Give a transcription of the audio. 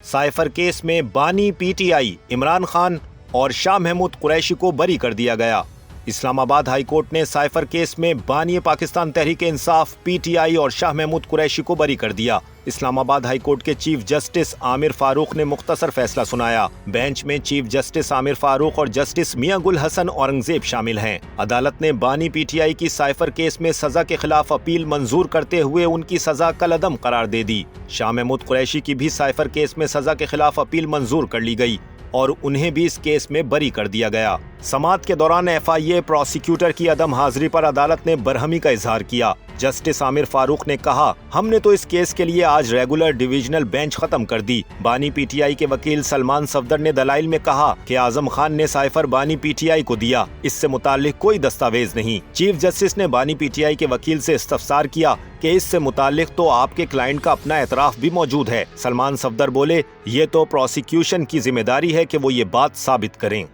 Cipher case में बानी PTI Imran Khan और शाह महमूद कुरैशी को बरी कर दिया गया। इस्लामाबाद हाई कोर्ट ने साइफर केस में बानी पाकिस्तान तहरीक इंसाफ पीटीआई और शाह महमूद कुरैशी को बरी कर दिया। इस्लामाबाद हाई कोर्ट के चीफ जस्टिस आमिर फारूक ने मुख्तसर फैसला सुनाया। बेंच में चीफ जस्टिस आमिर फारूक और जस्टिस मियां गुल हसन औरंगजेब शामिल हैं। अदालत ने बानी पीटीआई की साइफर केस में सजा के खिलाफ अपील मंजूर करते हुए उनकी सजा कलअदम करार दे दी। शाह महमूद कुरैशी की भी साइफर केस में सजा के खिलाफ अपील मंजूर कर ली गई और उन्हें भी इस केस में बरी कर दिया गया। समाअत के दौरान एफआईए प्रोसिक्यूटर की अदम हाजिरी पर अदालत ने बरहमी का इजहार किया। जस्टिस आमिर फारूक ने कहा, हमने तो इस केस के लिए आज रेगुलर डिविजनल बेंच खत्म कर दी। बानी पीटीआई के वकील सलमान सफदर ने दलाइल में कहा कि आजम खान ने साइफर बानी पीटीआई को दिया, इससे मुताल्लिक कोई दस्तावेज नहीं। चीफ जस्टिस ने बानी पीटीआई के वकील से इस्तफसार किया कि इससे मुताल्लिक तो आपके क्लाइंट का अपना एतराफ भी मौजूद है। सलमान सफदर बोले, ये तो प्रोसिक्यूशन की जिम्मेदारी है कि वो ये बात साबित करें।